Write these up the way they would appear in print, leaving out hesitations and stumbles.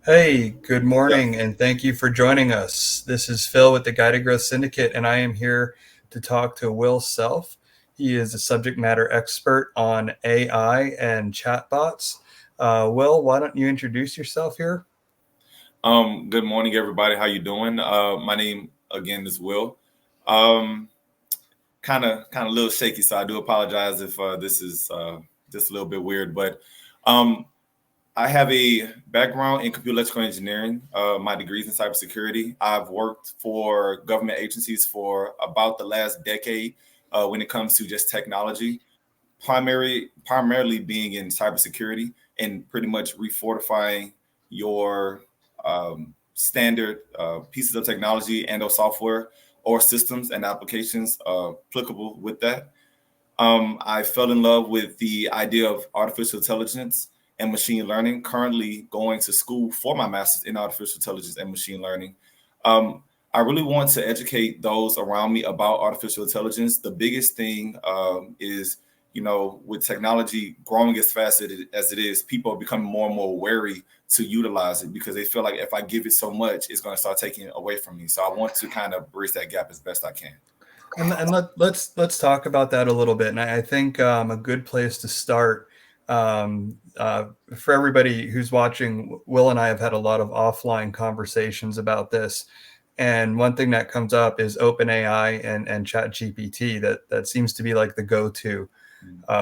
Hey, good Yeah. morning, and thank you for joining us. This is Phil with the Guided Growth Syndicate, and I am here to talk to Will Self. He is a subject matter expert on AI and chatbots. Will, why don't you introduce yourself here? Good morning, everybody. How you doing? My name again is Will. Um, kind of a little shaky, so I do apologize if this is just a little bit weird. But um, I have a background in computer electrical engineering. My degrees in cybersecurity. I've worked for government agencies for about the last decade when it comes to just technology. Primarily being in cybersecurity and pretty much refortifying your standard pieces of technology and or software or systems and applications applicable with that. I fell in love with the idea of artificial intelligence and machine learning. Currently going to school for my master's in artificial intelligence and machine learning. Um, I really want to educate those around me about artificial intelligence. The biggest thing is, with technology growing as fast as it is, people are becoming more and more wary to utilize it because they feel like if I give it so much, it's going to start taking it away from me. So I want to kind of bridge that gap as best I can. And let's talk about that a little bit. And I think a good place to start for everybody who's watching, Will and I have had a lot of offline conversations about this. And one thing that comes up is OpenAI and ChatGPT. That seems to be like the go-to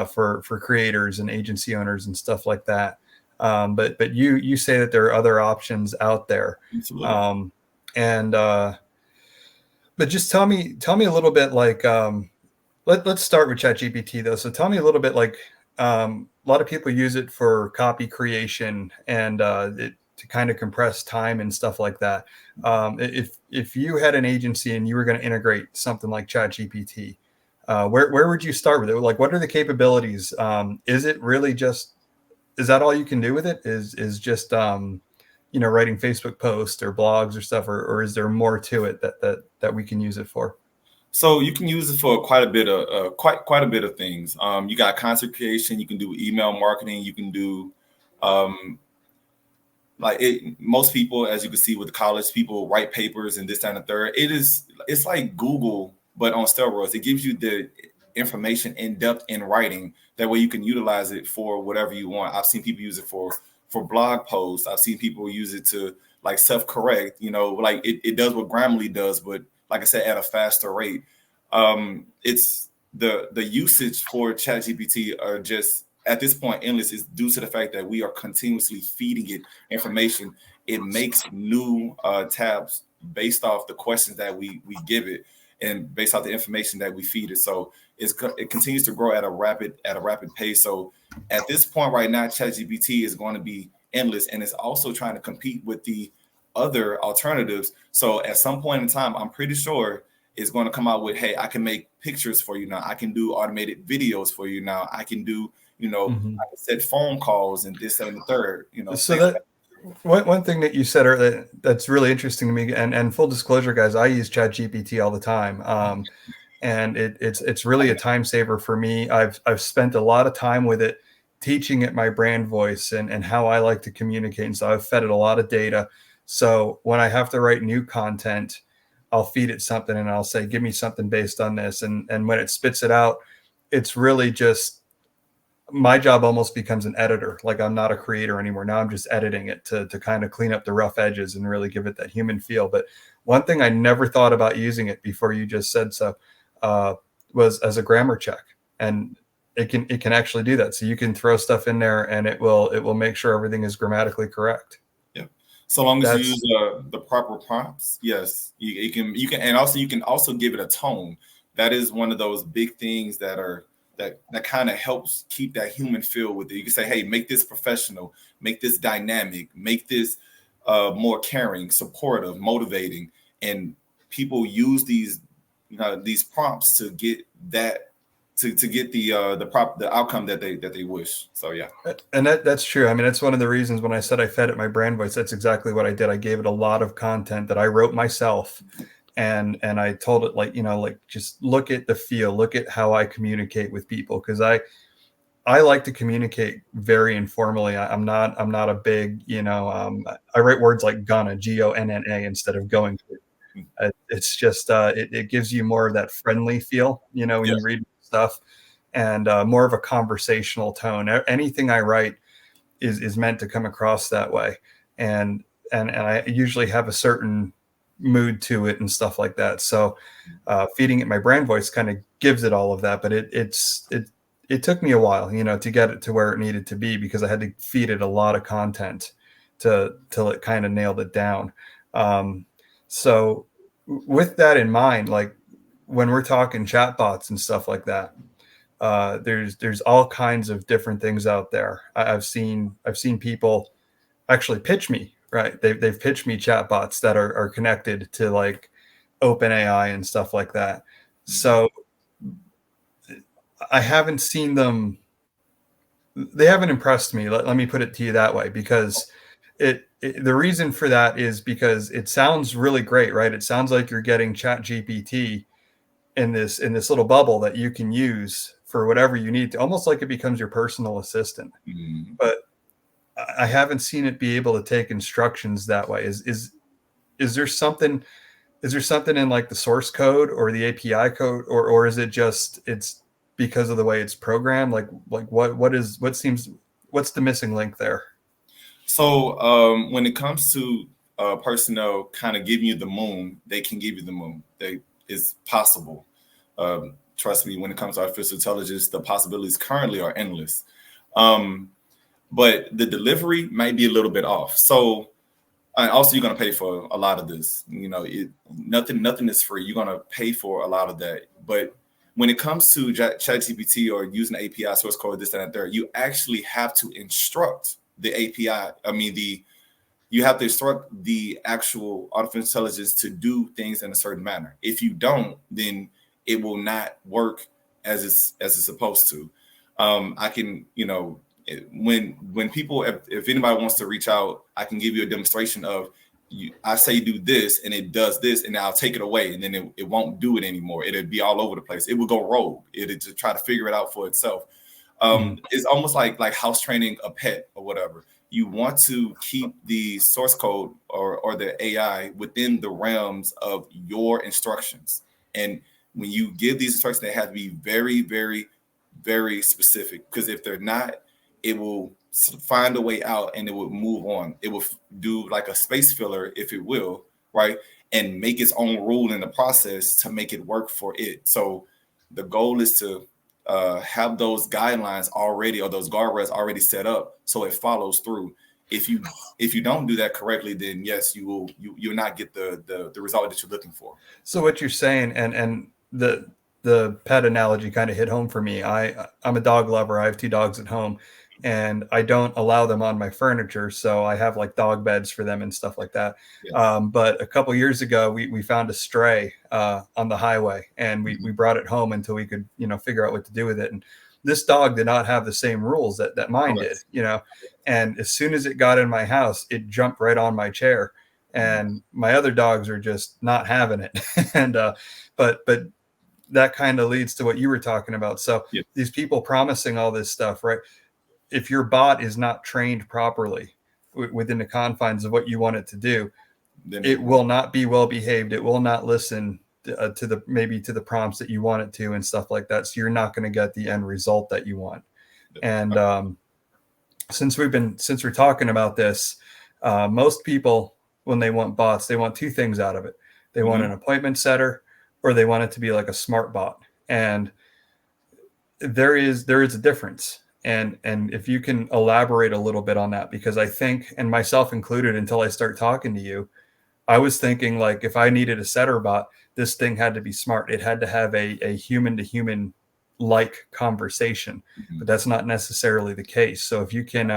for creators and agency owners and stuff like that. But you say that there are other options out there, Absolutely. um, and but just tell me a little bit like let's start with ChatGPT though. So tell me a little bit like a lot of people use it for copy creation and to kind of compress time and stuff like that. If you had an agency and you were going to integrate something like ChatGPT, where would you start with it? Like, what are the capabilities? Is it really just is that all you can do with it? Is just writing Facebook posts or blogs or stuff, or is there more to it that we can use it for? So you can use it for quite a bit of quite a bit of things. You got content creation. You can do email marketing. You can do um, like it. Most people, as you can see with the college, people write papers and this that, and the third. It's like Google but on steroids. It gives you the information in depth in writing. That way you can utilize it for whatever you want. I've seen people use it for blog posts. I've seen people use it to like self correct. Like it does what Grammarly does, but like I said, at a faster rate. It's the usage for ChatGPT are just at this point endless is due to the fact that we are continuously feeding it information. It makes new tabs based off the questions that we give it and based off the information that we feed it. So it continues to grow at a rapid pace. So at this point right now, ChatGPT is going to be endless, and it's also trying to compete with the other alternatives. So at some point in time, I'm pretty sure it's going to come out with, hey, I can make pictures for you now. I can do automated videos for you now. I can do, Mhm. I can set phone calls and this and the third, So things that like one thing that you said that's really interesting to me, and full disclosure, guys, I use ChatGPT all the time, and it's really a time saver for me. I've spent a lot of time with it, teaching it my brand voice and how I like to communicate, and so I've fed it a lot of data. So when I have to write new content, I'll feed it something and I'll say, give me something based on this, and when it spits it out, it's really just my job almost becomes an editor. Like I'm not a creator anymore. Now I'm just editing it to kind of clean up the rough edges and really give it that human feel. But one thing I never thought about using it before you just said so uh, was as a grammar check, and it can actually do that. So you can throw stuff in there and it will make sure everything is grammatically correct. yeah. So long as you use That's the proper prompts, yes, you can, and also you can also give it a tone. That is one of those big things that kind of helps keep that human feel with it. You can say, hey, make this professional, make this dynamic, make this more caring, supportive, motivating, and people use these prompts to get that to get the outcome that they wish. So yeah. and that's true. I mean, that's one of the reasons when I said I fed it my brand voice, that's exactly what I did. I gave it a lot of content that I wrote myself, and I told it like, like just look at the feel, look at how I communicate with people because I like to communicate very informally. I'm not a big, I write words like gonna, Gonna, instead of going to. It's just it gives you more of that friendly feel, when Yeah. you read stuff, and more of a conversational tone. Anything I write is meant to come across that way, and and I usually have a certain mood to it and stuff like that. So feeding it my brand voice kind of gives it all of that, but it took me a while, to get it to where it needed to be, because I had to feed it a lot of content till it kind of nailed it down. So with that in mind, like when we're talking chatbots and stuff like that, there's all kinds of different things out there. I've seen people actually pitch me, right? They've pitched me chatbots that are connected to like OpenAI and stuff like that. So I haven't seen them. They haven't impressed me. Let me put it to you that way, because the reason for that is because it sounds really great, right? It sounds like you're getting Chat GPT in this little bubble that you can use for whatever you need to, almost like it becomes your personal assistant. Mm-hmm. But I haven't seen it be able to take instructions that way. Is there something in like the source code or the API code, or is it just it's because of the way it's programmed? Like what's the missing link there? So when it comes to personnel kind of giving you the moon, they can give you the moon. It's possible. Trust me, when it comes to artificial intelligence, the possibilities currently are endless. But the delivery might be a little bit off. So and also you're going to pay for a lot of this. Nothing is free. You're going to pay for a lot of that. But when it comes to ChatGPT or using the API source code, this, that, and third, you actually have to instruct the API. You have to instruct the actual artificial intelligence to do things in a certain manner. If you don't, then it will not work as it's supposed to. I can, when people, if anybody wants to reach out, I can give you a demonstration of I say do this and it does this, and I'll take it away, and then it won't do it anymore. It'll be all over the place. It will go rogue. It'll just try to figure it out for itself. It's almost like house training a pet or whatever. You want to keep the source code or the AI within the realms of your instructions. And when you give these instructions, they have to be very, very, very specific, because if they're not, it will find a way out and it will move on. It will do like a space filler, if it will, right? And make its own rule in the process to make it work for it. So the goal is to have those guidelines already, or those guardrails already set up, so it follows through. If you don't do that correctly, then yes, you'll not get the result that you're looking for. So what you're saying, and the pet analogy kind of hit home for me. I'm a dog lover. I have 2 dogs at home, and I don't allow them on my furniture. So I have like dog beds for them and stuff like that. Yeah. But a couple years ago, we found a stray on the highway, and we brought it home until we could, figure out what to do with it. And this dog did not have the same rules that mine did, and as soon as it got in my house, it jumped right on my chair, and my other dogs are just not having it. And, but that kind of leads to what you were talking about. So Yeah. these people promising all this stuff, right? If your bot is not trained properly within the confines of what you want it to do, Then it will not be well behaved. It will not listen to the prompts that you want it to and stuff like that. So you're not going to get the end result that you want. And since we're talking about this, most people, when they want bots, they want 2 things out of it. They want an appointment setter, or they want it to be like a smart bot. And there is a difference. And if you can elaborate a little bit on that, because I think, and myself included, until I start talking to you, I was thinking like if I needed a setter bot, this thing had to be smart. It had to have a human to human like conversation, but that's not necessarily the case. So if you can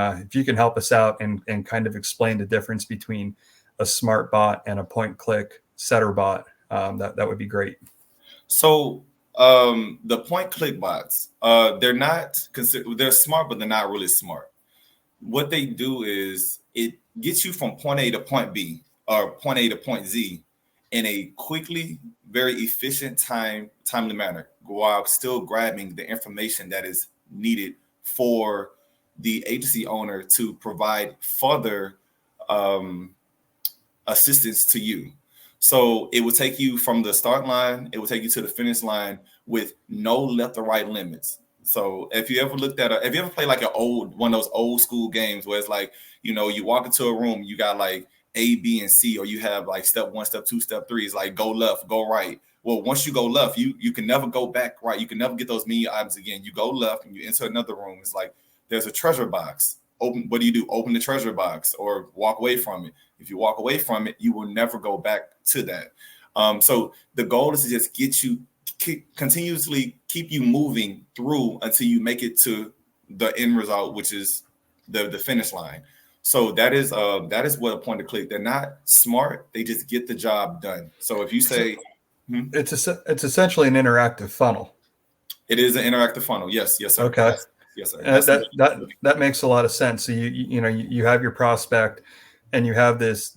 help us out and kind of explain the difference between a smart bot and a point click setter bot, that would be great. So the point click bots, they're smart, but they're not really smart. What they do is it gets you from point A to point B, or point A to point Z, in a quickly, very efficient timely manner, while still grabbing the information that is needed for the agency owner to provide further assistance to you. So it will take you from the start line, it will take you to the finish line with no left or right limits. So if you ever looked at if you ever played like one of those old school games where it's like, you walk into a room, you got like A, B, and C, or you have like step 1, step 2, step 3, it's like go left, go right. Well, once you go left, you can never go back right. You can never get those menu items again. You go left and you enter another room. It's like there's a treasure box. What do? Open the treasure box or walk away from it. If you walk away from it, you will never go back to that. So the goal is to just continuously keep you moving through until you make it to the end result, which is the finish line. So that is what a point to click. They're not smart. They just get the job done. So if you say it's essentially an interactive funnel. It is an interactive funnel. Yes, sir. Okay. Yes, sir. That makes a lot of sense. So you have your prospect, and you have this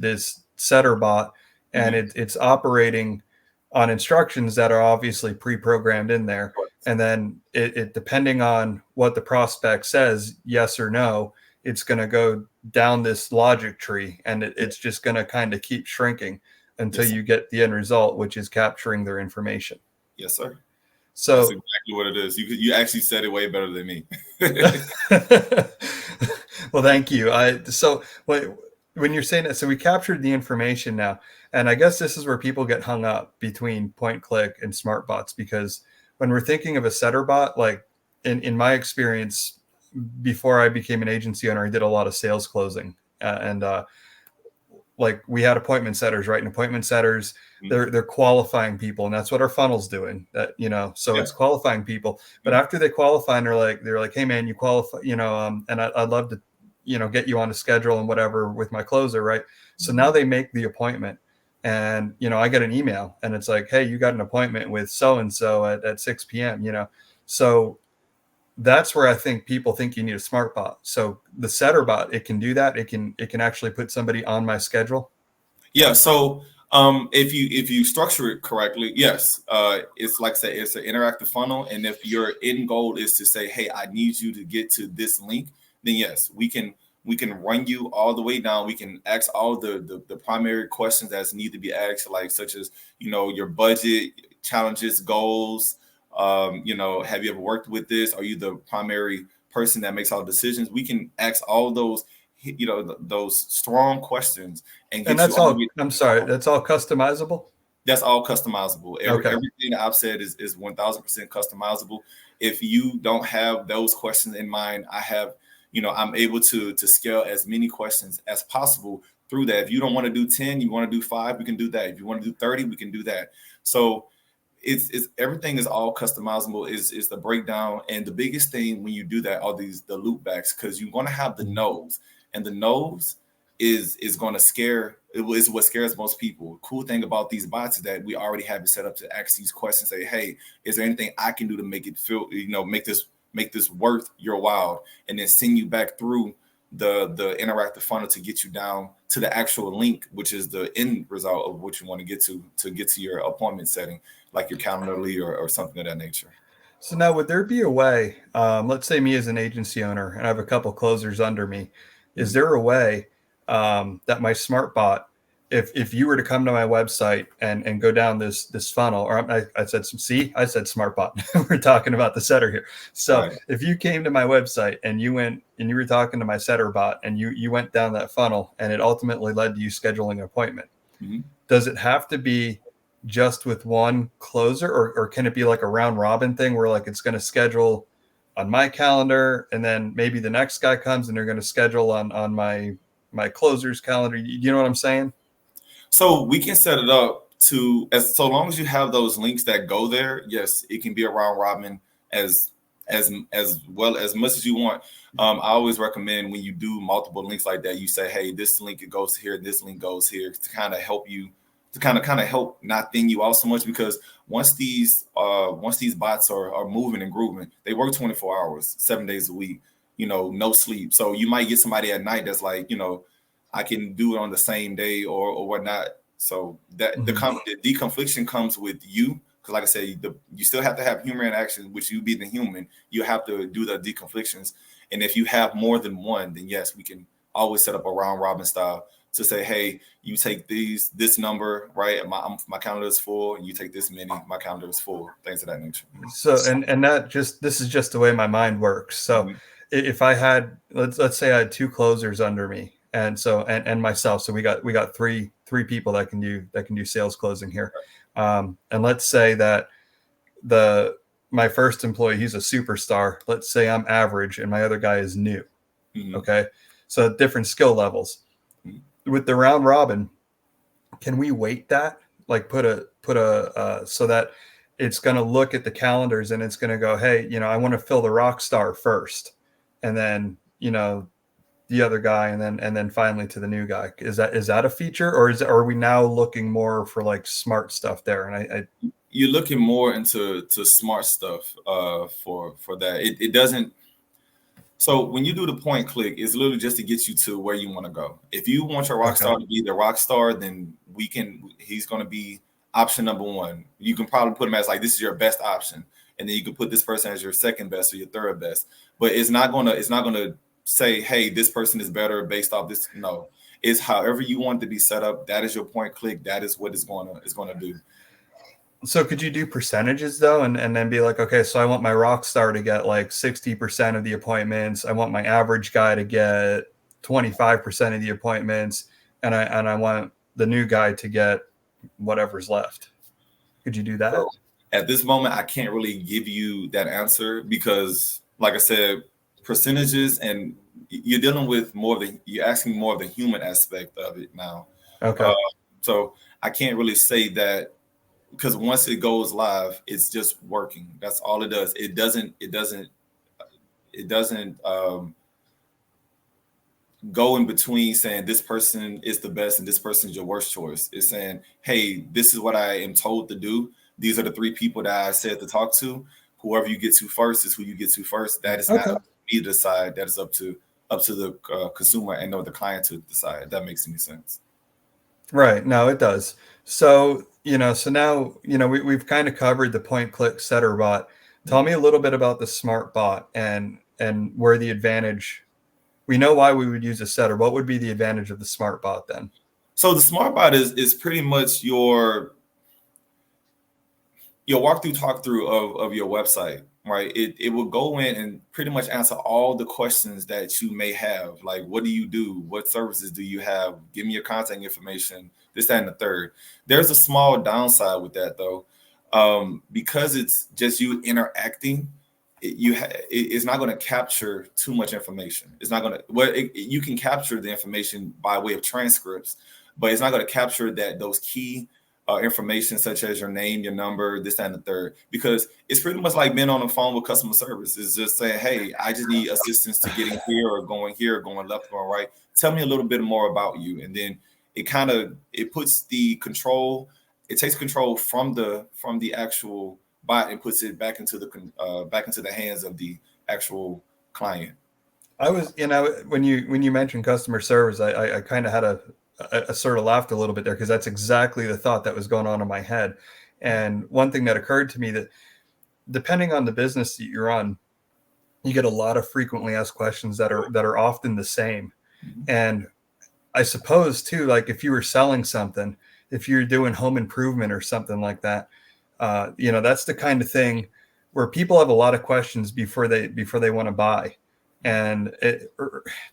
setterbot, and it's operating on instructions that are obviously pre-programmed in there. And then it depending on what the prospect says, yes or no, it's going to go down this logic tree, and it's just going to kind of keep shrinking until you get the end result, which is capturing their information. Yes, sir. So that's exactly what it is. You actually said it way better than me. Well, thank you. When you're saying that, so we captured the information now, and I guess this is where people get hung up between point click and smart bots, because when we're thinking of a setter bot, like in my experience, before I became an agency owner, I did a lot of sales closing, and like we had appointment setters, right? And appointment setters, they're qualifying people, and that's what our funnel's doing. So it's qualifying people. But after they qualify, and they're like, hey man, you qualify, and I'd love to, get you on a schedule and whatever with my closer, right? So now they make the appointment, and I get an email, and it's like, hey, you got an appointment with so and so at 6 p.m. So that's where I think people think you need a smart bot. So the setter bot, it can do that. It can actually put somebody on my schedule. Yeah. So if you structure it correctly, yes, it's like I say, it's an interactive funnel. And if your end goal is to say, hey, I need you to get to this link, then yes, we can run you all the way down. We can ask all the primary questions that need to be asked, like such as your budget, challenges, goals. Have you ever worked with this? Are you the primary person that makes all the decisions? We can ask all those, those strong questions, and that's all. I'm sorry, that's all customizable. That's all customizable. Okay. Everything I've said is 1,000% customizable. If you don't have those questions in mind, I'm able to scale as many questions as possible through that. If you don't want to do 10, you want to do 5, we can do that. If you want to do 30, we can do that. So it's everything is all customizable is the breakdown. And the biggest thing when you do that are the loop backs, because you want to have the no's, and the no's is going to scare. It is what scares most people. Cool thing about these bots is that we already have it set up to ask these questions. Say, hey, is there anything I can do to make it feel, make this worth your while, and then send you back through the interactive funnel to get you down to the actual link, which is the end result of what you want to get to your appointment setting, like your Calendly or something of that nature. So now, would there be a way, let's say me as an agency owner, and I have a couple closers under me, is there a way that my smart bot, if you were to come to my website and go down this funnel, or I said smart bot, we're talking about the setter here. So right. If you came to my website and you were talking to my setter bot, and you went down that funnel, and it ultimately led to you scheduling an appointment, does it have to be just with one closer, or can it be like a round robin thing where like it's going to schedule on my calendar, and then maybe the next guy comes and they're going to schedule on my closer's calendar? You know what I'm saying? So we can set it up so long as you have those links that go there. Yes, it can be a round robin as well as much as you want. I always recommend when you do multiple links like that, you say, hey, this link goes here, this link goes here, to kind of help you, to kind of help not thin you out so much, because once these bots are moving and grooving, they work 24 hours, 7 days a week, no sleep. So you might get somebody at night that's like, I can do it on the same day or whatnot. So that the deconfliction comes with you because like I said, you still have to have human interaction, which you be the human. You have to do the deconflictions, and if you have more than one, then yes, we can always set up a round robin style to say, hey, you take this number, right? My calendar is full, and you take this many, my calendar is full, things of that nature. So and that just this is just the way my mind works. So if I had let's say I had two closers under me, and so and myself, so we got three people that can do sales closing here, and let's say that my first employee, he's a superstar. Let's say I'm average and my other guy is new. Mm-hmm. Okay, so different skill levels. With the round robin, can we weight that? Like put a so that it's going to look at the calendars and it's going to go, hey, I want to fill the rock star first, and then the other guy, and then finally to the new guy. Is that a feature, or are we now looking more for like smart stuff there? And you're looking more into smart stuff for that. It doesn't. So when you do the point click, it's literally just to get you to where you want to go. If you want your rock star to be the rock star, then he's going to be option number one. You can probably put him as like, this is your best option. And then you can put this person as your second best or your third best. But it's not gonna say, hey, this person is better based off this. No, it's however you want to be set up. That is your point click. That is what it's gonna do. So could you do percentages though, and then be like, okay, so I want my rock star to get like 60% of the appointments. I want my average guy to get 25% of the appointments, and I want the new guy to get whatever's left. Could you do that? So at this moment, I can't really give you that answer because, like I said, percentages, and you're dealing with you're asking more of the human aspect of it now. Okay. So I can't really say that. Because once it goes live, it's just working. That's all it does. It doesn't go in between saying this person is the best and this person is your worst choice. It's saying, hey, this is what I am told to do. These are the three people that I said to talk to. Whoever you get to first is who you get to first. That is not up to me to decide. That is up to the consumer and the client to decide. If that makes any sense. Right. No, it does. So, so now, we've kind of covered the point click setterbot. Tell me a little bit about the smartbot and where the advantage, we know why we would use a setter. What would be the advantage of the smartbot then? So the smartbot is pretty much your talk through of your website, right? It will go in and pretty much answer all the questions that you may have. Like, what do you do? What services do you have? Give me your contact information, this, that, and the third. There's a small downside with that though. Because it's just you interacting, it's not going to capture too much information. It's not going to, you can capture the information by way of transcripts, but it's not going to capture those key information such as your name, your number, this, that, and the third, because it's pretty much like being on the phone with customer service. It's just saying, hey, I just need assistance to getting here or going left or right. Tell me a little bit more about you. And then it puts the control, it takes control from the actual bot and puts it back into the hands of the actual client. I was, when you mentioned customer service, I kind of had I sort of laughed a little bit there because that's exactly the thought that was going on in my head. And one thing that occurred to me, that depending on the business that you're on, you get a lot of frequently asked questions that are often the same. And I suppose too, like if you were selling something, if you're doing home improvement or something like that, that's the kind of thing where people have a lot of questions before they want to buy. And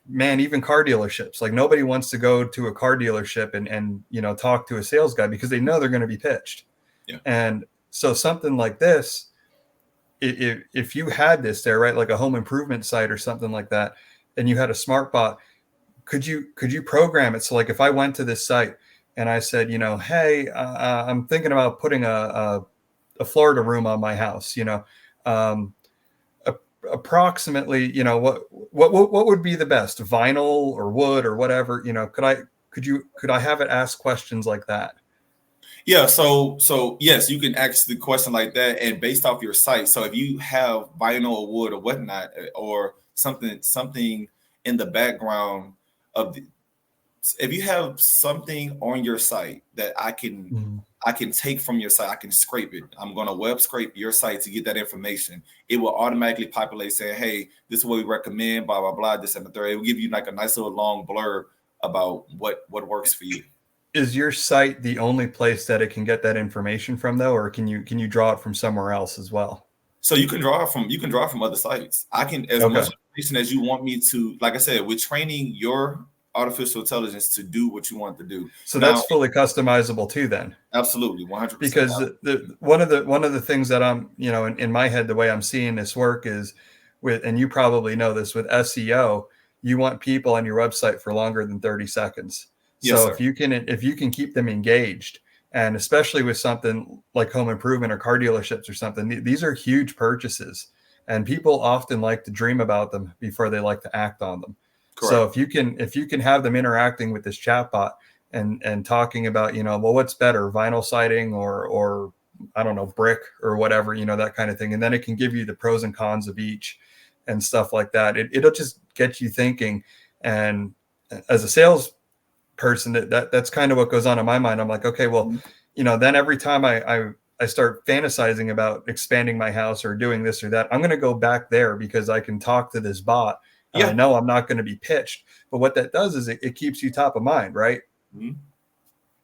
even car dealerships, like nobody wants to go to a car dealership and talk to a sales guy because they know they're going to be pitched. Yeah. And so something like this, if you had this there, right, like a home improvement site or something like that, and you had a smart bot, could you program it so like if I went to this site and I said, hey, I'm thinking about putting a Florida room on my house, approximately, what would be the best, vinyl or wood or whatever, could I have it ask questions like that? Yeah, so yes, you can ask the question like that, and based off your site. So if you have vinyl or wood or whatnot, or something in the background of if you have something on your site that I can I can take from your site. I can scrape it. I'm going to web scrape your site to get that information. It will automatically populate saying, hey, this is what we recommend, blah, blah, blah, this and the third. It will give you like a nice little long blurb about what works for you. Is your site the only place that it can get that information from, though, or can you draw it from somewhere else as well? So you can draw from other sites. I can, as much information as you want me to. Like I said, we're training your artificial intelligence to do what you want to do. So now, that's fully customizable too, then. Absolutely, 100%. Because one of the things that I'm, in my head, the way I'm seeing this work is with, and you probably know this, with SEO, you want people on your website for longer than 30 seconds. So yes, if you can keep them engaged, and especially with something like home improvement or car dealerships or something, these are huge purchases, and people often like to dream about them before they like to act on them. Correct. So if you can have them interacting with this chatbot and talking about, well, what's better, vinyl siding or I don't know, brick or whatever, that kind of thing, and then it can give you the pros and cons of each and stuff like that. It'll just get you thinking. And as a sales person, that's kind of what goes on in my mind. I'm like, okay, well, then every time I start fantasizing about expanding my house or doing this or that, I'm going to go back there because I can talk to this bot. And I know I'm not going to be pitched. But what that does is it keeps you top of mind, right? Mm-hmm.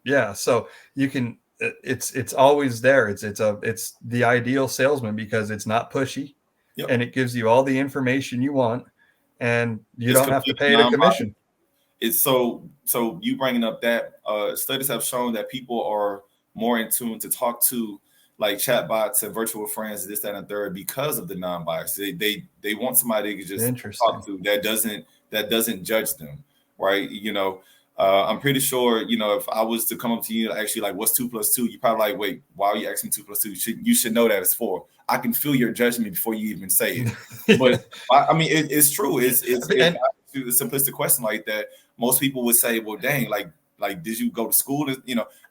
Yeah. So you can, it's always there. It's the ideal salesman because it's not pushy, and it gives you all the information you want, and you don't have to pay it a commission. It's so you bringing up that studies have shown that people are more in tune to talk to like chatbots and virtual friends, this, that, and third, because of the non-bias. They want somebody to just talk to that doesn't judge them, right? I'm pretty sure, if I was to come up to you and actually like, what's 2 + 2? You probably like, wait, why are you asking 2 + 2? You should know that it's 4. I can feel your judgment before you even say it. But I mean, it's true. It's a simplistic question like that. Most people would say, well, dang, like, did you go to school?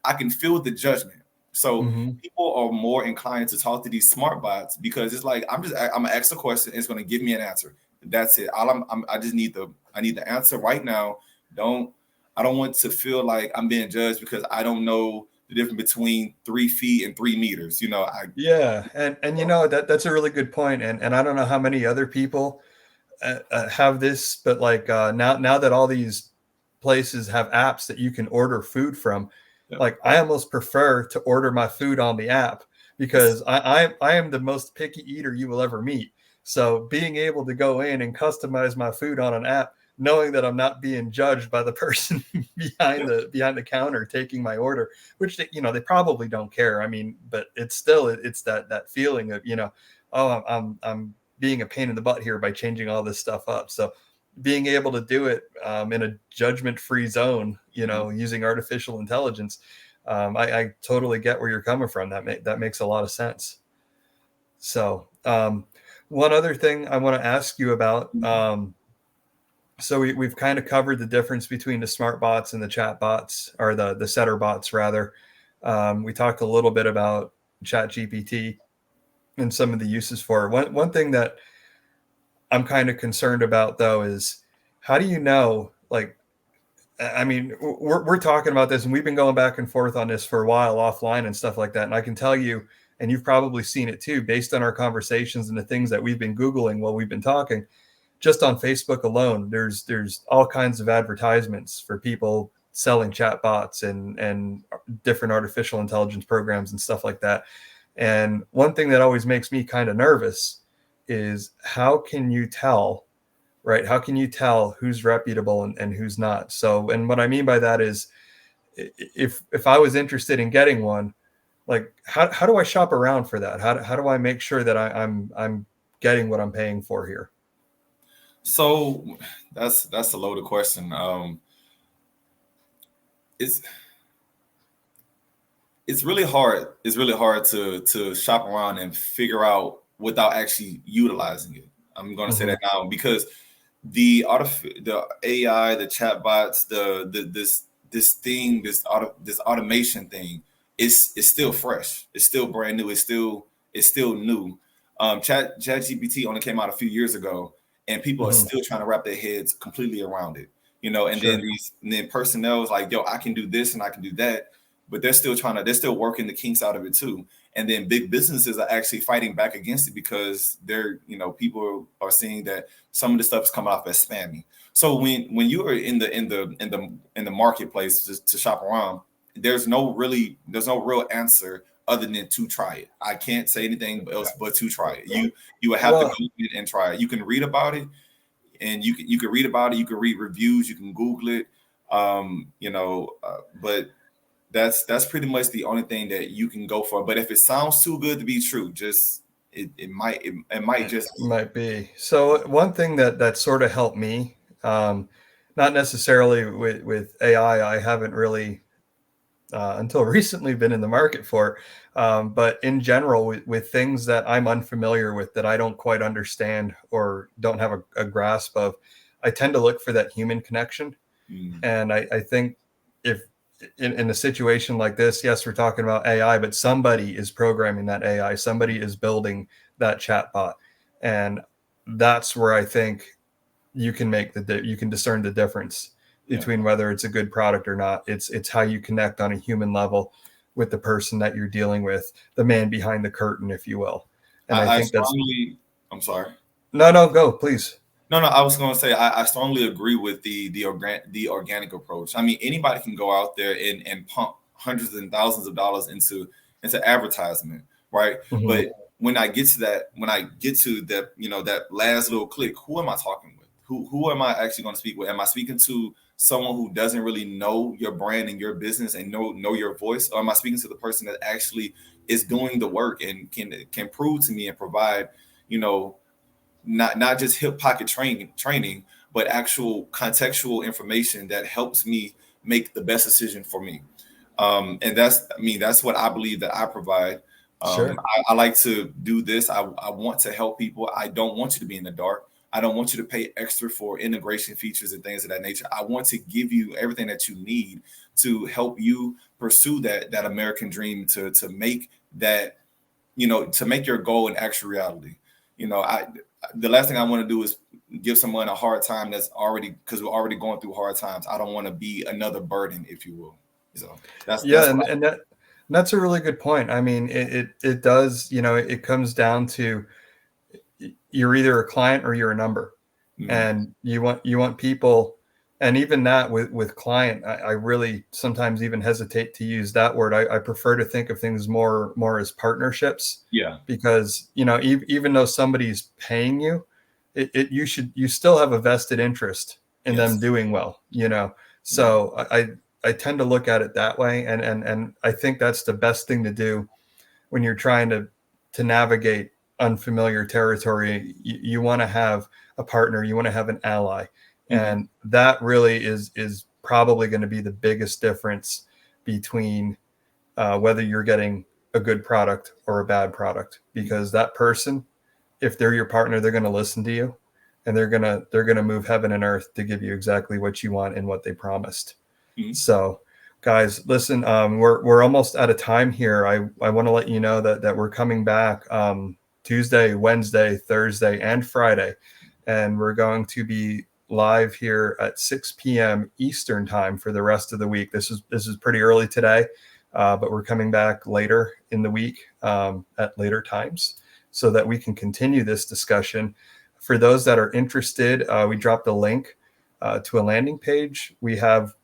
I can feel the judgment. So people are more inclined to talk to these smart bots because it's like, I'm gonna ask a question and it's going to give me an answer. That's it. I just need the answer right now. I don't want to feel like I'm being judged because I don't know the difference between 3 feet and 3 meters. And that's a really good point. And I don't know how many other people have this, but like now that all these places have apps that you can order food from, like I almost prefer to order my food on the app because I am the most picky eater you will ever meet. So being able to go in and customize my food on an app, knowing that I'm not being judged by the person behind the counter taking my order, which they probably don't care. I mean, but it's that feeling of, oh, I'm being a pain in the butt here by changing all this stuff up. So being able to do it in a judgment-free zone, using artificial intelligence, I totally get where you're coming from. That makes a lot of sense. So one other thing I want to ask you about, so we've kind of covered the difference between the smart bots and the chat bots, or the setter bots rather. We talked a little bit about ChatGPT and some of the uses for it. One thing that I'm kind of concerned about, though, is how do you know, like, I mean, we're talking about this and we've been going back and forth on this for a while offline and stuff like that. And I can tell you, and you've probably seen it too, based on our conversations and the things that we've been Googling while we've been talking, just on Facebook alone, there's all kinds of advertisements for people selling chat bots and different artificial intelligence programs and stuff like that. And one thing that always makes me kind of nervous is how can you tell, right? How can you tell who's reputable and who's not? So, and what I mean by that is if I was interested in getting one, like how do I shop around for that? How do I make sure that I'm getting what I'm paying for here? So that's a loaded question. It's really hard. It's really hard to shop around and figure out without actually utilizing it. I'm going to say that now because the AI, the chatbots, this automation thing is still fresh. It's still brand new. It's still new. ChatGPT only came out a few years ago, and people are still trying to wrap their heads completely around it. And then personnel is like, yo, I can do this and I can do that. but they're still working the kinks out of it too. And then big businesses are actually fighting back against it because people are seeing that some of the stuff is coming off as spammy. So when you are in the marketplace to shop around, there's no real answer other than to try it. I can't say anything else but to try it. You would have to go in and try it. You can read about it, and you can read about it. You can read reviews. You can Google it. But that's pretty much the only thing that you can go for. But if it sounds too good to be true, just it might just might be. So one thing that sort of helped me, not necessarily with AI, I haven't really until recently been in the market for, but in general with things that I'm unfamiliar with, that I don't quite understand or don't have a grasp of, I tend to look for that human connection. And I think if in a situation like this, yes, we're talking about AI, but somebody is programming that AI, somebody is building that chatbot, and that's where I think you can you can discern the difference between whether it's a good product or not. It's how you connect on a human level with the person that you're dealing with, the man behind the curtain, if you will. And I think I'm sorry. No, go please. No, I was going to say I strongly agree with the organic approach. I mean, anybody can go out there and pump hundreds and thousands of dollars into advertisement, right? Mm-hmm. But when I get to that, that last little click, who am I talking with? Who am I actually going to speak with? Am I speaking to someone who doesn't really know your brand and your business and know your voice, or am I speaking to the person that actually is doing the work and can prove to me and provide, not just hip pocket training, but actual contextual information that helps me make the best decision for me. And that's what I believe that I provide. Sure. I like to do this. I want to help people. I don't want you to be in the dark. I don't want you to pay extra for integration features and things of that nature. I want to give you everything that you need to help you pursue that American dream, to make that, to make your goal an actual reality. The last thing I want to do is give someone a hard time because we're already going through hard times. I don't want to be another burden, if you will. So that's a really good point. I mean, it does, it comes down to, you're either a client or you're a number. Mm-hmm. And you want people, and even that with client, I really sometimes even hesitate to use that word. I prefer to think of things more as partnerships. Yeah. Because, even though somebody's paying you, you still have a vested interest in them doing well, So I tend to look at it that way. And I think that's the best thing to do when you're trying to navigate unfamiliar territory. You want to have a partner, you want to have an ally. Mm-hmm. And that really is probably going to be the biggest difference between whether you're getting a good product or a bad product, because that person, if they're your partner, they're going to listen to you, and they're going to move heaven and earth to give you exactly what you want and what they promised. Mm-hmm. So guys, listen, we're almost out of time here. I want to let you know that we're coming back Tuesday, Wednesday, Thursday, and Friday, and we're going to be live here at 6 p.m. Eastern time for the rest of the week. This is pretty early today, but we're coming back later in the week at later times so that we can continue this discussion. For those that are interested, we dropped a link to a landing page. We have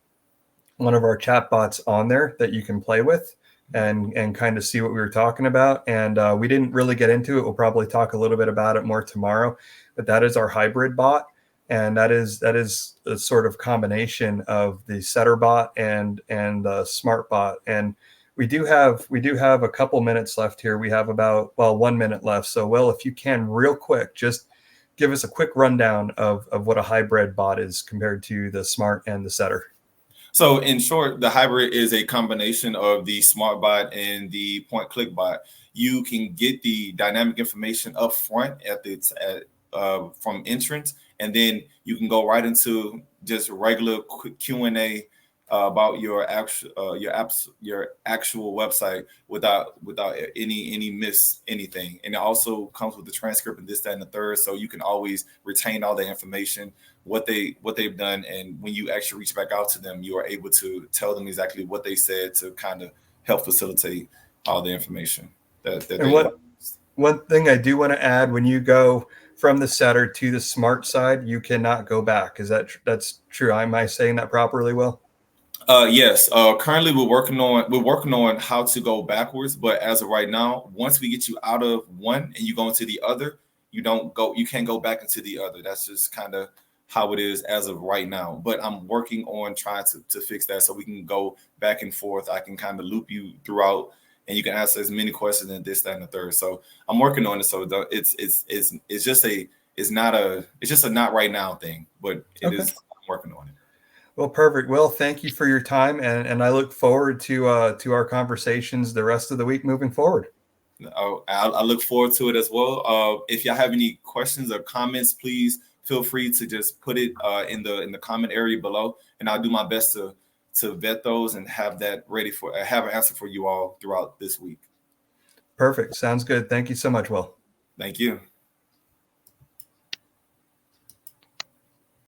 one of our chatbots on there that you can play with and kind of see what we were talking about. And we didn't really get into it. We'll probably talk a little bit about it more tomorrow, but that is our hybrid bot. And that is a sort of combination of the setterbot and the smartbot. And we do have a couple minutes left here. We have about 1 minute left. So, Will, if you can, real quick, just give us a quick rundown of what a hybrid bot is compared to the smart and the setter. So in short, the hybrid is a combination of the smartbot and the point-click bot. You can get the dynamic information up front from entrance, and then you can go right into just regular quick Q&A about your actual website without any miss anything. And it also comes with the transcript and this, that, and the third, so you can always retain all the information, what they've done, and when you actually reach back out to them, you are able to tell them exactly what they said to kind of help facilitate all the information that And they want. one thing I do want to add: when you go from the setter to the smart side, you cannot go back. That's true? Am I saying that properly, Will? Yes. Currently, we're working on how to go backwards. But as of right now, once we get you out of one and you go into the other, you can't go back into the other. That's just kind of how it is as of right now. But I'm working on trying to fix that so we can go back and forth. I can kind of loop you throughout, and you can ask as many questions and this, that, and the third. So I'm working on it. So it's just a not right now thing, but it is. I'm working on it. Well, perfect. Well, thank you for your time, and I look forward to our conversations the rest of the week moving forward. I look forward to it as well. If y'all have any questions or comments, please feel free to just put it in the comment area below, and I'll do my best to vet those and have that ready for have an answer for you all throughout this week. Perfect. Sounds good. Thank you so much, Will. Thank you.